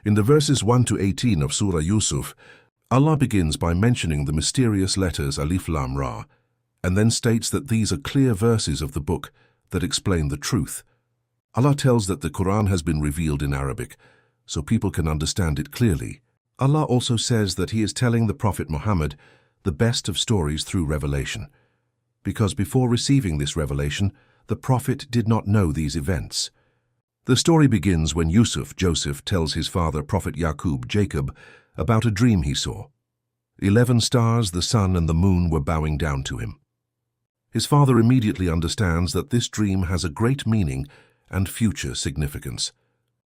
In the verses 1 to 18 of Surah Yusuf, Allah begins by mentioning the mysterious letters Alif Lam Ra, and then states that these are clear verses of the book that explain the truth. Allah tells that the Quran has been revealed in Arabic, so people can understand it clearly. Allah also says that He is telling the Prophet Muhammad the best of stories through revelation, because before receiving this revelation, the Prophet did not know these events. The story begins when Joseph, tells his father, Prophet Yaqub, Jacob, about a dream he saw. 11 stars, the sun and the moon were bowing down to him. His father immediately understands that this dream has a great meaning and future significance.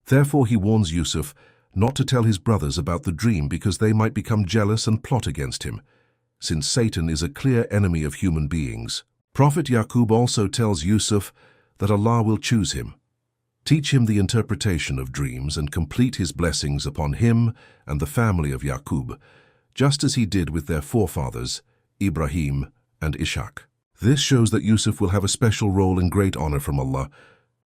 Therefore he warns Yusuf not to tell his brothers about the dream because they might become jealous and plot against him, since Satan is a clear enemy of human beings. Prophet Yaqub also tells Yusuf that Allah will choose him, teach him the interpretation of dreams and complete his blessings upon him and the family of Yaqub, just as he did with their forefathers, Ibrahim and Ishaq. This shows that Yusuf will have a special role and great honor from Allah.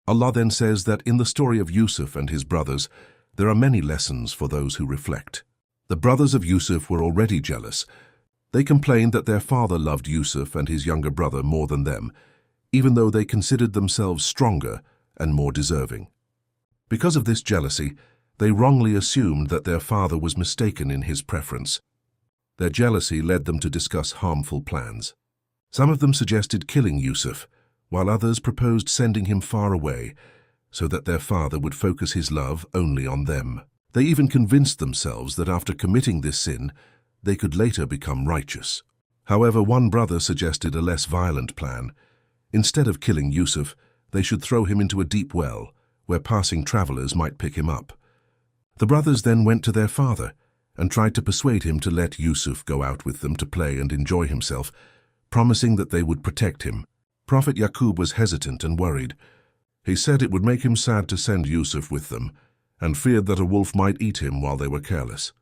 Allah then says that in the story of Yusuf and his brothers, there are many lessons for those who reflect. The brothers of Yusuf were already jealous. They complained that their father loved Yusuf and his younger brother more than them, even though they considered themselves stronger and more deserving. Because of this jealousy, they wrongly assumed that their father was mistaken in his preference. Their jealousy led them to discuss harmful plans. Some of them suggested killing Yusuf, while others proposed sending him far away so that their father would focus his love only on them. They even convinced themselves that after committing this sin, they could later become righteous. However, one brother suggested a less violent plan. Instead of killing Yusuf, they should throw him into a deep well, where passing travelers might pick him up. The brothers then went to their father and tried to persuade him to let Yusuf go out with them to play and enjoy himself, promising that they would protect him. Prophet Yaqub was hesitant and worried. He said it would make him sad to send Yusuf with them, and feared that a wolf might eat him while they were careless.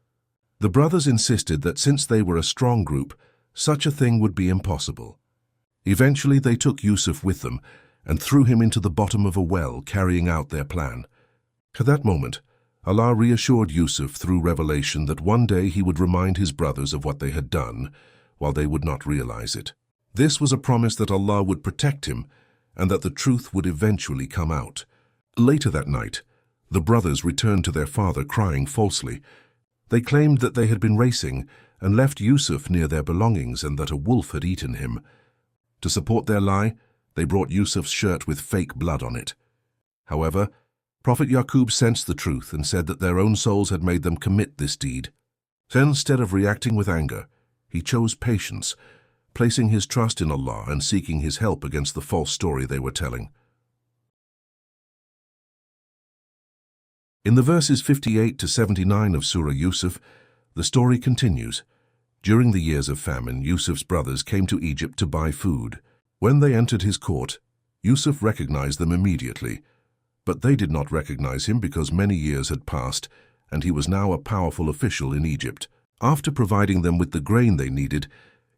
The brothers insisted that since they were a strong group, such a thing would be impossible. Eventually they took Yusuf with them and threw him into the bottom of a well, carrying out their plan. At that moment, Allah reassured Yusuf through revelation that one day he would remind his brothers of what they had done, while they would not realize it. This was a promise that Allah would protect him and that the truth would eventually come out. Later that night, the brothers returned to their father crying falsely. They claimed that they had been racing and left Yusuf near their belongings and that a wolf had eaten him. To support their lie, they brought Yusuf's shirt with fake blood on it. However, Prophet Yaqub sensed the truth and said that their own souls had made them commit this deed. Then, instead of reacting with anger, he chose patience, placing his trust in Allah and seeking His help against the false story they were telling. In the verses 58 to 79 of Surah Yusuf, the story continues. During the years of famine, Yusuf's brothers came to Egypt to buy food. When they entered his court, Yusuf recognized them immediately, but they did not recognize him because many years had passed and he was now a powerful official in Egypt. After providing them with the grain they needed,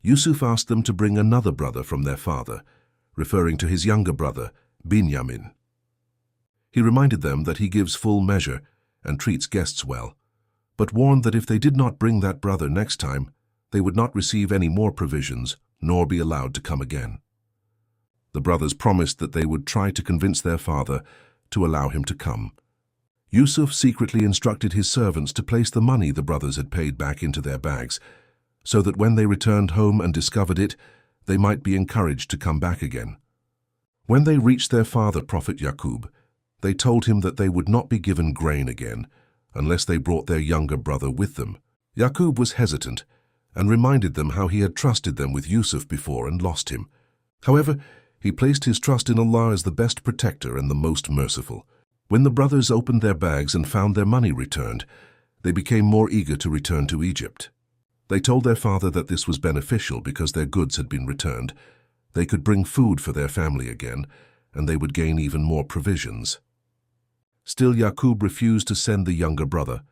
Yusuf asked them to bring another brother from their father, referring to his younger brother, Binyamin. He reminded them that he gives full measure and treats guests well, but warned that if they did not bring that brother next time, they would not receive any more provisions, nor be allowed to come again. The brothers promised that they would try to convince their father to allow him to come. Yusuf secretly instructed his servants to place the money the brothers had paid back into their bags, so that when they returned home and discovered it, they might be encouraged to come back again. When they reached their father, Prophet Yaqub, they told him that they would not be given grain again unless they brought their younger brother with them. Yaqub was hesitant and reminded them how he had trusted them with Yusuf before and lost him. However, he placed his trust in Allah as the best protector and the most merciful. When the brothers opened their bags and found their money returned, they became more eager to return to Egypt. They told their father that this was beneficial because their goods had been returned. They could bring food for their family again, and they would gain even more provisions. Still, Yaqub refused to send the younger brother,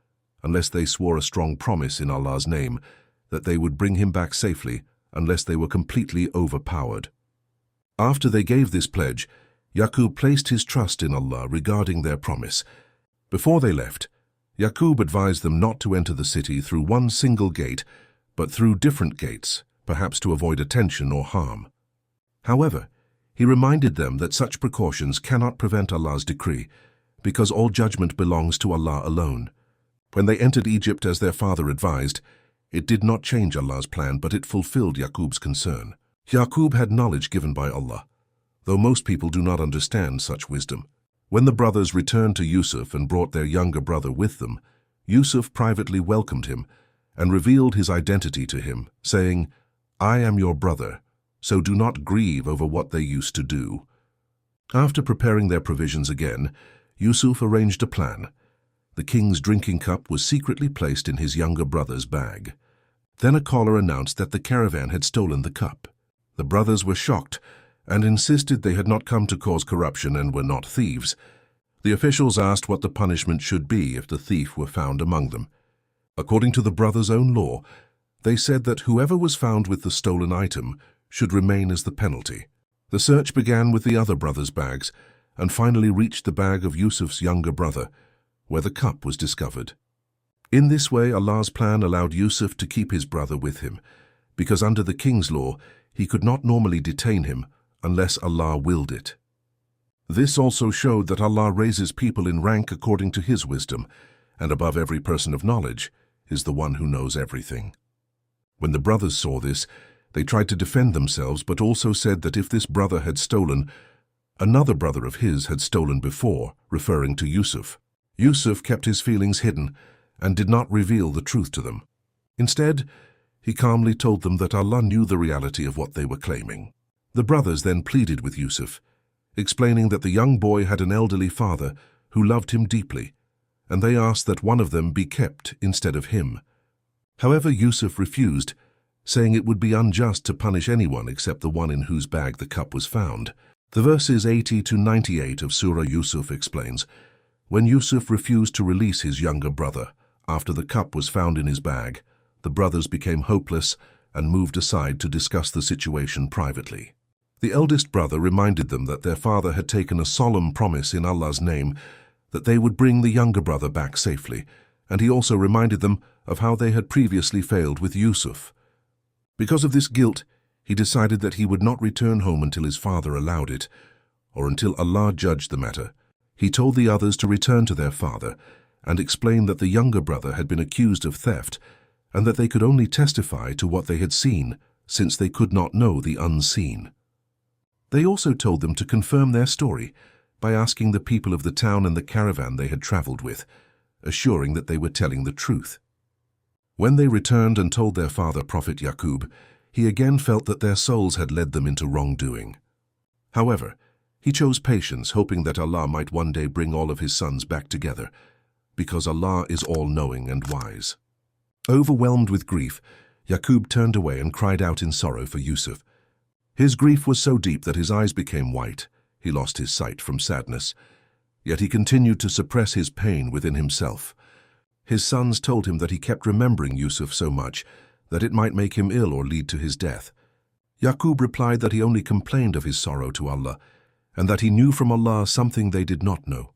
unless they swore a strong promise in Allah's name that they would bring him back safely unless they were completely overpowered. After they gave this pledge, Yaqub placed his trust in Allah regarding their promise. Before they left, Yaqub advised them not to enter the city through one single gate, but through different gates, perhaps to avoid attention or harm. However, he reminded them that such precautions cannot prevent Allah's decree, because all judgment belongs to Allah alone. When they entered Egypt as their father advised, it did not change Allah's plan, but it fulfilled Yaqub's concern. Yaqub had knowledge given by Allah, though most people do not understand such wisdom. When the brothers returned to Yusuf and brought their younger brother with them, Yusuf privately welcomed him and revealed his identity to him, saying, "I am your brother, so do not grieve over what they used to do." After preparing their provisions again, Yusuf arranged a plan. The king's drinking cup was secretly placed in his younger brother's bag. Then a caller announced that the caravan had stolen the cup. The brothers were shocked and insisted they had not come to cause corruption and were not thieves. The officials asked what the punishment should be if the thief were found among them. According to the brothers' own law, they said that whoever was found with the stolen item should remain as the penalty. The search began with the other brothers' bags and finally reached the bag of Yusuf's younger brother, where the cup was discovered. In this way, Allah's plan allowed Yusuf to keep his brother with him, because under the king's law, he could not normally detain him unless Allah willed it. This also showed that Allah raises people in rank according to His wisdom, and above every person of knowledge is the one who knows everything. When the brothers saw this, they tried to defend themselves, but also said that if this brother had stolen, another brother of his had stolen before, referring to Yusuf. Yusuf kept his feelings hidden and did not reveal the truth to them. Instead, he calmly told them that Allah knew the reality of what they were claiming. The brothers then pleaded with Yusuf, explaining that the young boy had an elderly father who loved him deeply, and they asked that one of them be kept instead of him. However, Yusuf refused, saying it would be unjust to punish anyone except the one in whose bag the cup was found. The verses 80 to 98 of Surah Yusuf explains, when Yusuf refused to release his younger brother after the cup was found in his bag, the brothers became hopeless and moved aside to discuss the situation privately. The eldest brother reminded them that their father had taken a solemn promise in Allah's name that they would bring the younger brother back safely, and he also reminded them of how they had previously failed with Yusuf. Because of this guilt, he decided that he would not return home until his father allowed it, or until Allah judged the matter. He told the others to return to their father and explain that the younger brother had been accused of theft and that they could only testify to what they had seen, since they could not know the unseen. They also told them to confirm their story by asking the people of the town and the caravan they had traveled with, assuring that they were telling the truth. When they returned and told their father, Prophet Yaqub, he again felt that their souls had led them into wrongdoing. However, he chose patience, hoping that Allah might one day bring all of his sons back together, because Allah is all-knowing and wise. Overwhelmed with grief, Yaqub turned away and cried out in sorrow for Yusuf. His grief was so deep that his eyes became white. He lost his sight from sadness. Yet he continued to suppress his pain within himself. His sons told him that he kept remembering Yusuf so much that it might make him ill or lead to his death. Yaqub replied that he only complained of his sorrow to Allah, and that he knew from Allah something they did not know.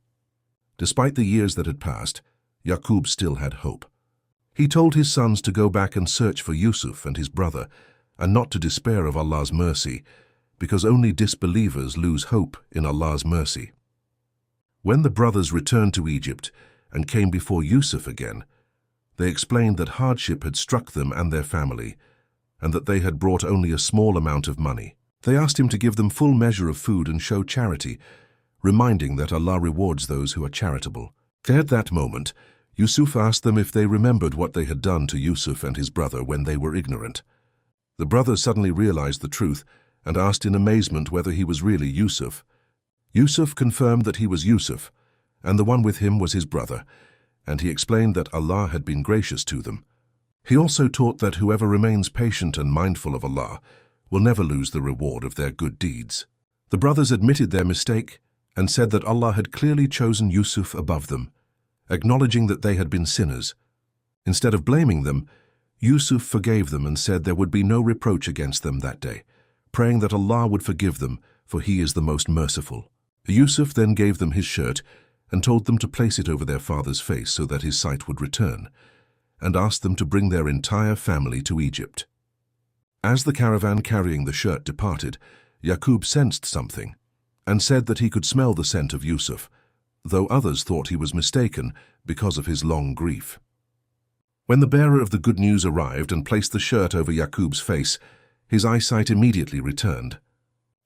Despite the years that had passed, Yaqub still had hope. He told his sons to go back and search for Yusuf and his brother, and not to despair of Allah's mercy, because only disbelievers lose hope in Allah's mercy. When the brothers returned to Egypt and came before Yusuf again, they explained that hardship had struck them and their family, and that they had brought only a small amount of money. They asked him to give them full measure of food and show charity, reminding that Allah rewards those who are charitable. At that moment, Yusuf asked them if they remembered what they had done to Yusuf and his brother when they were ignorant. The brothers suddenly realized the truth and asked in amazement whether he was really Yusuf. Yusuf confirmed that he was Yusuf, and the one with him was his brother, and he explained that Allah had been gracious to them. He also taught that whoever remains patient and mindful of Allah will never lose the reward of their good deeds. The brothers admitted their mistake and said that Allah had clearly chosen Yusuf above them, acknowledging that they had been sinners. Instead of blaming them, Yusuf forgave them and said there would be no reproach against them that day, praying that Allah would forgive them, for He is the most merciful. Yusuf then gave them his shirt and told them to place it over their father's face so that his sight would return, and asked them to bring their entire family to Egypt. As the caravan carrying the shirt departed, Yaqub sensed something, and said that he could smell the scent of Yusuf, though others thought he was mistaken because of his long grief. When the bearer of the good news arrived and placed the shirt over Yaqub's face, his eyesight immediately returned.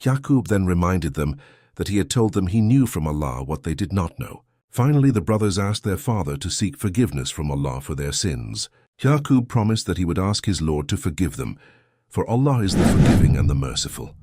Yaqub then reminded them that he had told them he knew from Allah what they did not know. Finally, the brothers asked their father to seek forgiveness from Allah for their sins. Yaqub promised that he would ask his Lord to forgive them, for Allah is the forgiving and the merciful.